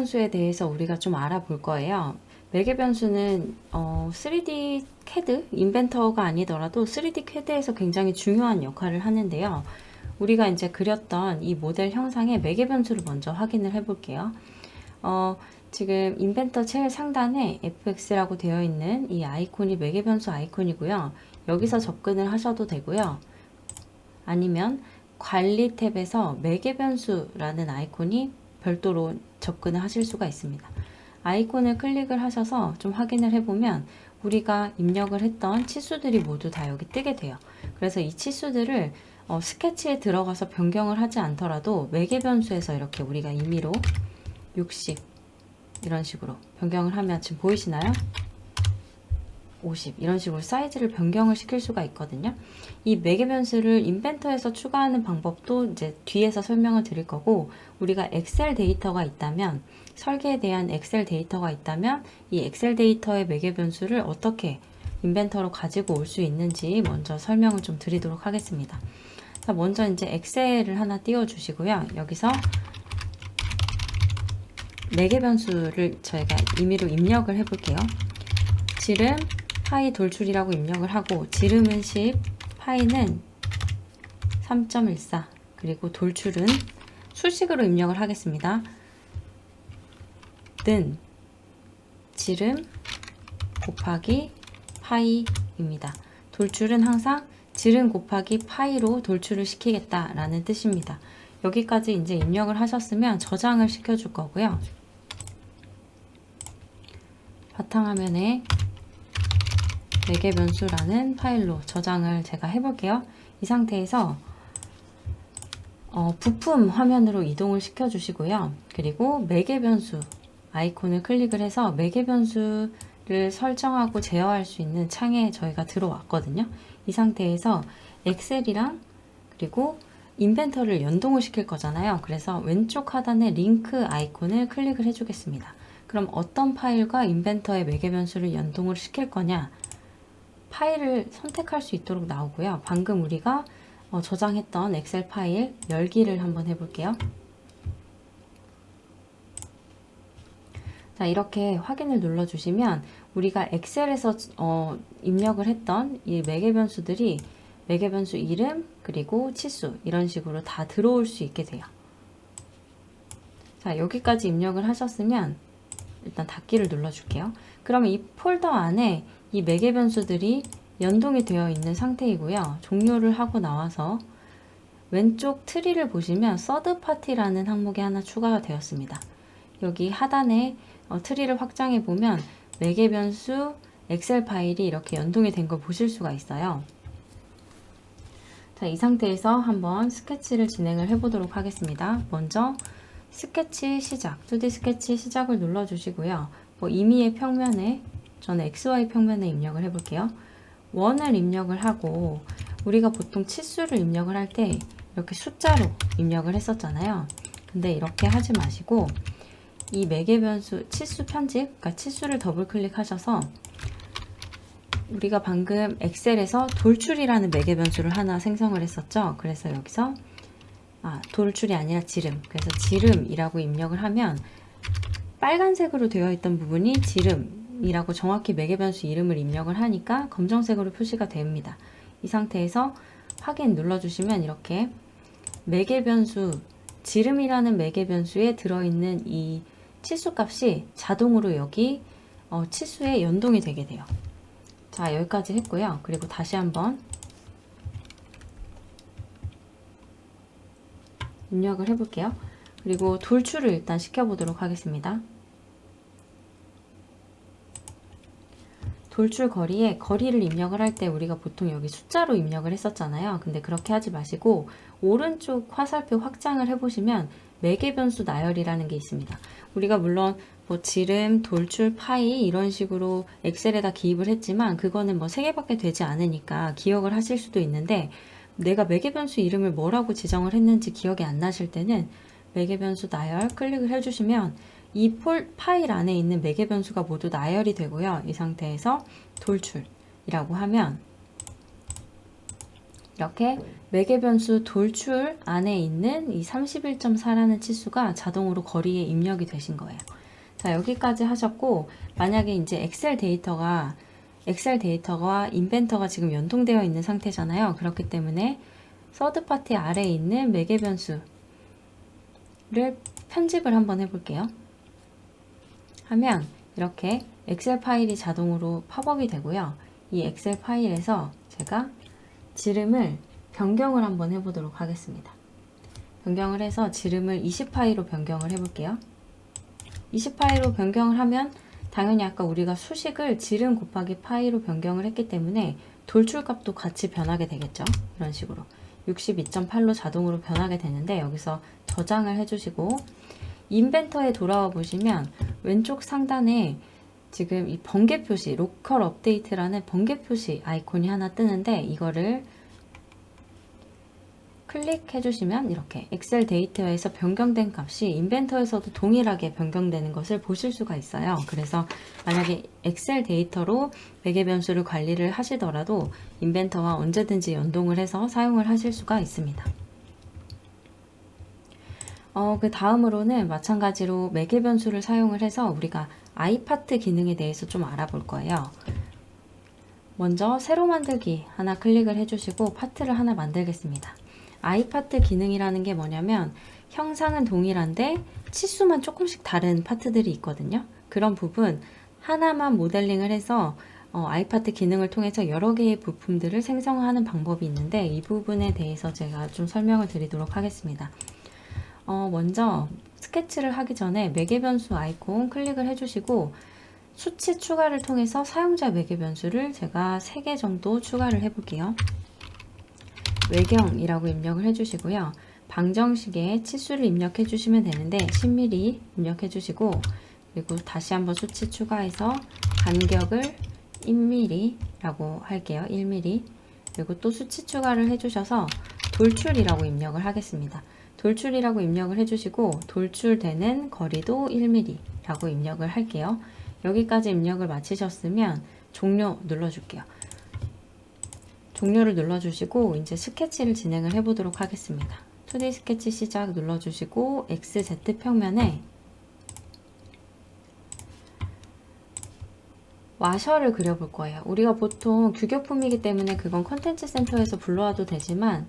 변수에 대해서 우리가 좀 알아볼 거예요. 매개 변수는 3D CAD 인벤터가 아니더라도 3D CAD에서 굉장히 중요한 역할을 하는데요. 우리가 이제 그렸던 이 모델 형상의 매개 변수를 먼저 확인을 해 볼게요. 지금 인벤터 제일 상단에 fx라고 되어 있는 이 아이콘이 매개 변수 아이콘이고요. 여기서 접근을 하셔도 되고요. 아니면 관리 탭에서 매개 변수라는 아이콘이 별도로 접근을 하실 수가 있습니다. 아이콘을 클릭을 하셔서 좀 확인을 해보면 우리가 입력을 했던 치수들이 모두 다 여기 뜨게 돼요. 그래서 이 치수들을 스케치에 들어가서 변경을 하지 않더라도 매개 변수에서 이렇게 우리가 임의로 60 이런 식으로 변경을 하면 지금 보이시나요? 50 이런 식으로 사이즈를 변경을 시킬 수가 있거든요. 이 매개 변수를 인벤터에서 추가하는 방법도 이제 뒤에서 설명을 드릴 거고, 우리가 엑셀 데이터가 있다면, 설계에 대한 엑셀 데이터가 있다면 이 엑셀 데이터의 매개 변수를 어떻게 인벤터로 가지고 올 수 있는지 먼저 설명을 좀 드리도록 하겠습니다. 자, 먼저 이제 엑셀을 하나 띄워 주시고요. 여기서 매개 변수를 저희가 임의로 입력을 해 볼게요. 지름 파이 돌출이라고 입력을 하고, 지름은 10, 파이는 3.14, 그리고 돌출은 수식으로 입력을 하겠습니다. 는 지름 곱하기 파이입니다. 돌출은 항상 지름 곱하기 파이로 돌출을 시키겠다라는 뜻입니다. 여기까지 이제 입력을 하셨으면 저장을 시켜줄 거고요. 바탕화면에 매개 변수라는 파일로 저장을 제가 해볼게요. 이 상태에서 부품 화면으로 이동을 시켜 주시고요. 그리고 매개 변수 아이콘을 클릭을 해서 매개 변수를 설정하고 제어할 수 있는 창에 저희가 들어왔거든요. 이 상태에서 엑셀이랑 그리고 인벤터를 연동을 시킬 거잖아요. 그래서 왼쪽 하단에 링크 아이콘을 클릭을 해주겠습니다. 그럼 어떤 파일과 인벤터의 매개 변수를 연동을 시킬 거냐? 파일을 선택할 수 있도록 나오고요. 방금 우리가 저장했던 엑셀 파일 열기를 한번 해볼게요. 자, 이렇게 확인을 눌러주시면 우리가 엑셀에서 입력을 했던 이 매개 변수들이 매개 변수 이름 그리고 치수 이런 식으로 다 들어올 수 있게 돼요. 자, 여기까지 입력을 하셨으면 일단 닫기를 눌러줄게요. 그러면 이 폴더 안에 이 매개 변수들이 연동이 되어 있는 상태이고요. 종료를 하고 나와서 왼쪽 트리를 보시면 서드 파티라는 항목이 하나 추가가 되었습니다. 여기 하단에 트리를 확장해 보면 매개 변수 엑셀 파일이 이렇게 연동이 된 걸 보실 수가 있어요. 자, 이 상태에서 한번 스케치를 진행을 해 보도록 하겠습니다. 먼저 스케치 시작, 2D 스케치 시작을 눌러 주시고요. 임의의 평면에, 저는 XY 평면에 입력을 해 볼게요. 원을 입력을 하고, 우리가 보통 치수를 입력을 할 때 이렇게 숫자로 입력을 했었잖아요. 근데 이렇게 하지 마시고 이 매개 변수 치수 편집, 그러니까 치수를 더블 클릭하셔서 우리가 방금 엑셀에서 돌출이라는 매개 변수를 하나 생성을 했었죠. 그래서 여기서 돌출이 아니라 지름, 그래서 지름이라고 입력을 하면 빨간색으로 되어 있던 부분이 지름이라고 정확히 매개 변수 이름을 입력을 하니까 검정색으로 표시가 됩니다. 이 상태에서 확인 눌러주시면 이렇게 매개 변수 지름이라는 매개 변수에 들어있는 이 치수 값이 자동으로 여기 치수에 연동이 되게 돼요. 자, 여기까지 했고요. 그리고 다시 한번 입력을 해볼게요. 그리고 돌출을 일단 시켜보도록 하겠습니다. 돌출 거리에 거리를 입력을 할 때 우리가 보통 여기 숫자로 입력을 했었잖아요. 근데 그렇게 하지 마시고 오른쪽 화살표 확장을 해보시면 매개 변수 나열이라는 게 있습니다. 우리가 물론 지름, 돌출, 파이 이런 식으로 엑셀에다 기입을 했지만 그거는 3개밖에 되지 않으니까 기억을 하실 수도 있는데, 내가 매개 변수 이름을 뭐라고 지정을 했는지 기억이 안 나실 때는 매개 변수 나열 클릭을 해주시면 이 파일 안에 있는 매개 변수가 모두 나열이 되고요. 이 상태에서 돌출이라고 하면 이렇게 매개 변수 돌출 안에 있는 이 31.4라는 치수가 자동으로 거리에 입력이 되신 거예요. 자, 여기까지 하셨고, 만약에 이제 엑셀 데이터와 인벤터가 지금 연동되어 있는 상태잖아요. 그렇기 때문에 서드 파티 아래에 있는 매개 변수를 편집을 한번 해볼게요. 하면 이렇게 엑셀 파일이 자동으로 팝업이 되고요. 이 엑셀 파일에서 제가 지름을 변경을 한번 해보도록 하겠습니다. 변경을 해서 지름을 20파이로 변경을 해볼게요. 20파이로 변경을 하면 당연히 아까 우리가 수식을 지름 곱하기 파이로 변경을 했기 때문에 돌출값도 같이 변하게 되겠죠. 이런 식으로 62.8로 자동으로 변하게 되는데, 여기서 저장을 해주시고 인벤터에 돌아와 보시면 왼쪽 상단에 지금 이 번개 표시, 로컬 업데이트라는 번개 표시 아이콘이 하나 뜨는데, 이거를 클릭해 주시면 이렇게 엑셀 데이터에서 변경된 값이 인벤터에서도 동일하게 변경되는 것을 보실 수가 있어요. 그래서 만약에 엑셀 데이터로 매개 변수를 관리를 하시더라도 인벤터와 언제든지 연동을 해서 사용을 하실 수가 있습니다. 그 다음으로는 마찬가지로 매개 변수를 사용을 해서 우리가 아이파트 기능에 대해서 좀 알아볼 거예요. 먼저 새로 만들기 하나 클릭을 해주시고 파트를 하나 만들겠습니다. 아이파트 기능이라는 게 뭐냐면 형상은 동일한데 치수만 조금씩 다른 파트들이 있거든요. 그런 부분 하나만 모델링을 해서 아이파트 기능을 통해서 여러 개의 부품들을 생성하는 방법이 있는데, 이 부분에 대해서 제가 좀 설명을 드리도록 하겠습니다. 먼저 스케치를 하기 전에 매개 변수 아이콘 클릭을 해주시고 수치 추가를 통해서 사용자 매개 변수를 제가 3개 정도 추가를 해볼게요. 외경이라고 입력을 해주시고요. 방정식에 치수를 입력해 주시면 되는데 10mm 입력해 주시고, 그리고 다시 한번 수치 추가해서 간격을 1mm라고 할게요. 1mm. 그리고 또 수치 추가를 해주셔서 돌출이라고 입력을 하겠습니다. 돌출이라고 입력을 해주시고 돌출되는 거리도 1mm라고 입력을 할게요. 여기까지 입력을 마치셨으면 종료 눌러줄게요. 종료를 눌러주시고 이제 스케치를 진행을 해보도록 하겠습니다. 2D 스케치 시작 눌러주시고 XZ 평면에 와셔를 그려볼 거예요. 우리가 보통 규격품이기 때문에 그건 컨텐츠 센터에서 불러와도 되지만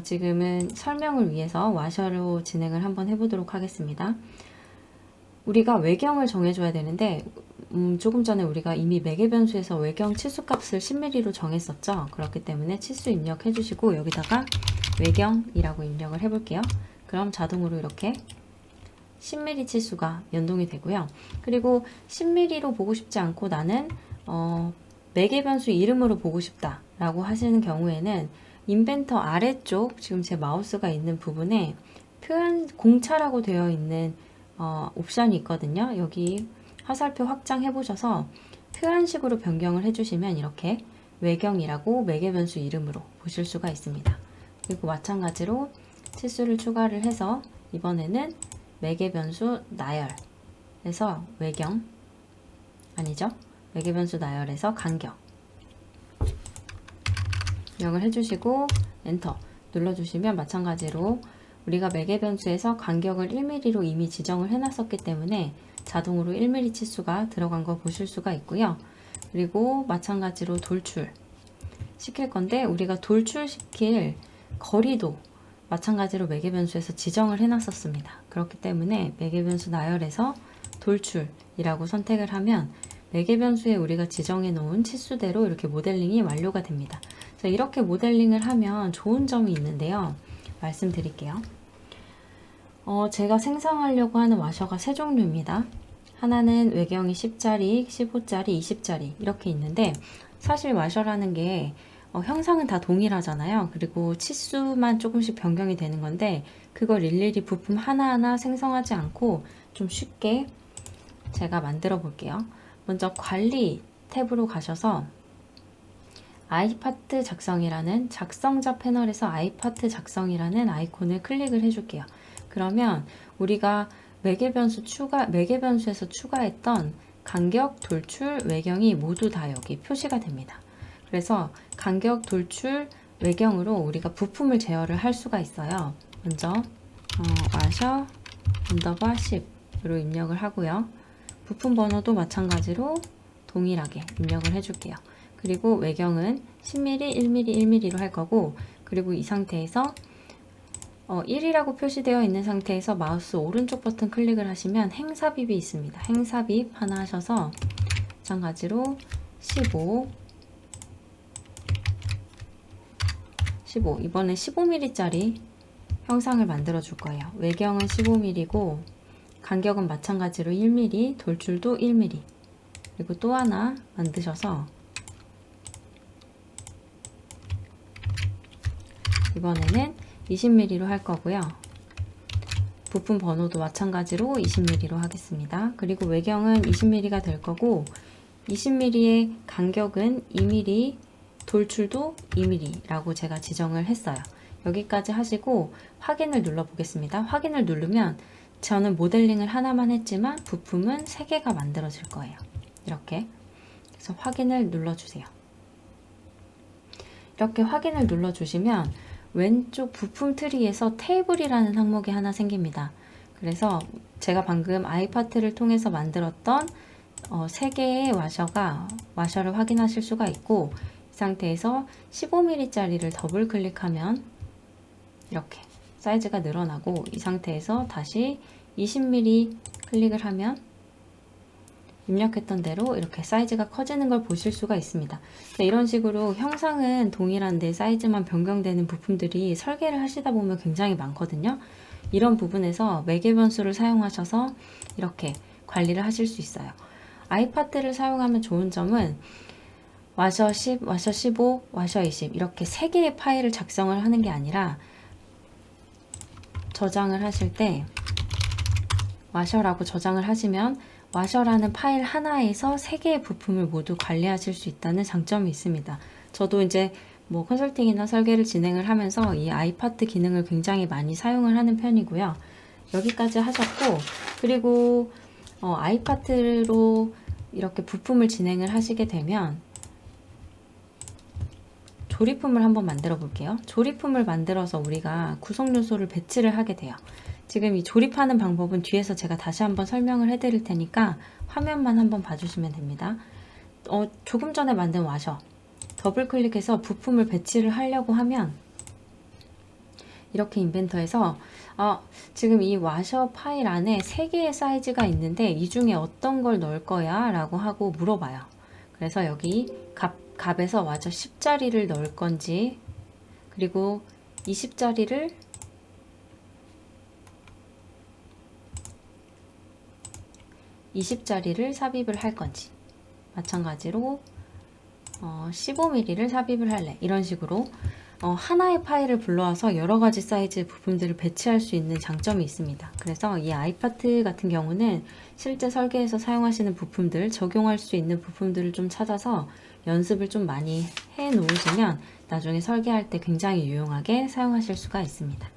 지금은 설명을 위해서 와셔로 진행을 한번 해보도록 하겠습니다. 우리가 외경을 정해줘야 되는데 조금 전에 우리가 이미 매개 변수에서 외경 치수값을 10mm로 정했었죠. 그렇기 때문에 치수 입력해 주시고 여기다가 외경이라고 입력을 해볼게요. 그럼 자동으로 이렇게 10mm 치수가 연동이 되고요. 그리고 10mm로 보고 싶지 않고 나는 매개 변수 이름으로 보고 싶다 라고 하시는 경우에는 인벤터 아래쪽 지금 제 마우스가 있는 부분에 표현 공차라고 되어 있는 옵션이 있거든요. 여기 화살표 확장해 보셔서 표현식으로 변경을 해주시면 이렇게 외경이라고 매개 변수 이름으로 보실 수가 있습니다. 그리고 마찬가지로 치수를 추가를 해서 이번에는 매개 변수 나열에서 외경 아니죠? 매개 변수 나열에서 간격 입력을 해주시고 엔터 눌러주시면 마찬가지로 우리가 매개 변수에서 간격을 1mm로 이미 지정을 해놨었기 때문에 자동으로 1mm 치수가 들어간 거 보실 수가 있고요. 그리고 마찬가지로 돌출 시킬 건데 우리가 돌출시킬 거리도 마찬가지로 매개 변수에서 지정을 해놨었습니다. 그렇기 때문에 매개 변수 나열에서 돌출이라고 선택을 하면 매개 변수에 우리가 지정해 놓은 치수대로 이렇게 모델링이 완료가 됩니다. 그래서 이렇게 모델링을 하면 좋은 점이 있는데요. 말씀드릴게요. 제가 생성하려고 하는 와셔가 세 종류입니다. 하나는 외경이 10짜리, 15짜리, 20짜리 이렇게 있는데 사실 와셔라는 게 형상은 다 동일하잖아요. 그리고 치수만 조금씩 변경이 되는 건데 그걸 일일이 부품 하나하나 생성하지 않고 좀 쉽게 제가 만들어 볼게요. 먼저 관리 탭으로 가셔서 아이파트 작성이라는 작성자 패널에서 아이파트 작성이라는 아이콘을 클릭을 해줄게요. 그러면 우리가 매개 변수에서 추가했던 간격, 돌출, 외경이 모두 다 여기 표시가 됩니다. 그래서 간격, 돌출, 외경으로 우리가 부품을 제어를 할 수가 있어요. 먼저 와셔 언더바 10 입력을 하고요. 부품 번호도 마찬가지로 동일하게 입력을 해줄게요. 그리고 외경은 10mm, 1mm, 1mm로 할 거고, 그리고 이 상태에서 1이라고 표시되어 있는 상태에서 마우스 오른쪽 버튼 클릭을 하시면 행삽입이 있습니다. 행삽입 하나 하셔서 마찬가지로 15 이번에 15mm짜리 형상을 만들어 줄 거예요. 외경은 15mm고 간격은 마찬가지로 1mm, 돌줄도 1mm. 그리고 또 하나 만드셔서 이번에는 20mm로 할 거고요. 부품 번호도 마찬가지로 20mm로 하겠습니다. 그리고 외경은 20mm가 될 거고 20mm의 간격은 2mm, 돌출도 2mm라고 제가 지정을 했어요. 여기까지 하시고 확인을 눌러 보겠습니다. 확인을 누르면 저는 모델링을 하나만 했지만 부품은 3개가 만들어질 거예요. 이렇게. 그래서 확인을 눌러주세요. 이렇게 확인을 눌러주시면 왼쪽 부품 트리에서 테이블이라는 항목이 하나 생깁니다. 그래서 제가 방금 아이파트를 통해서 만들었던 3개의 와셔를 확인하실 수가 있고, 이 상태에서 15mm짜리를 더블 클릭하면 이렇게 사이즈가 늘어나고, 이 상태에서 다시 20mm 클릭을 하면 입력했던 대로 이렇게 사이즈가 커지는 걸 보실 수가 있습니다. 이런 식으로 형상은 동일한데 사이즈만 변경되는 부품들이 설계를 하시다 보면 굉장히 많거든요. 이런 부분에서 매개 변수를 사용하셔서 이렇게 관리를 하실 수 있어요. 아이파트를 사용하면 좋은 점은 와셔 10, 와셔 15, 와셔 20 이렇게 3개의 파일을 작성을 하는 게 아니라 저장을 하실 때 와셔라고 저장을 하시면 와셔라는 파일 하나에서 3개의 부품을 모두 관리하실 수 있다는 장점이 있습니다. 저도 이제 컨설팅이나 설계를 진행을 하면서 이 아이파트 기능을 굉장히 많이 사용을 하는 편이고요. 여기까지 하셨고, 그리고 아이파트로 이렇게 부품을 진행을 하시게 되면 조립품을 한번 만들어 볼게요. 조립품을 만들어서 우리가 구성 요소를 배치를 하게 돼요. 지금 이 조립하는 방법은 뒤에서 제가 다시 한번 설명을 해 드릴 테니까 화면만 한번 봐주시면 됩니다. 조금 전에 만든 와셔 더블 클릭해서 부품을 배치를 하려고 하면 이렇게 인벤터에서 지금 이 와셔 파일 안에 3개의 사이즈가 있는데 이 중에 어떤 걸 넣을 거야? 라고 하고 물어봐요. 그래서 여기 값에서 와셔 10짜리를 넣을 건지, 그리고 20짜리를 삽입을 할 건지, 마찬가지로 15mm를 삽입을 할래, 이런 식으로 하나의 파일을 불러와서 여러가지 사이즈의 부품들을 배치할 수 있는 장점이 있습니다. 그래서 이 아이파트 같은 경우는 실제 설계에서 사용하시는 부품들, 적용할 수 있는 부품들을 좀 찾아서 연습을 좀 많이 해 놓으시면 나중에 설계할 때 굉장히 유용하게 사용하실 수가 있습니다.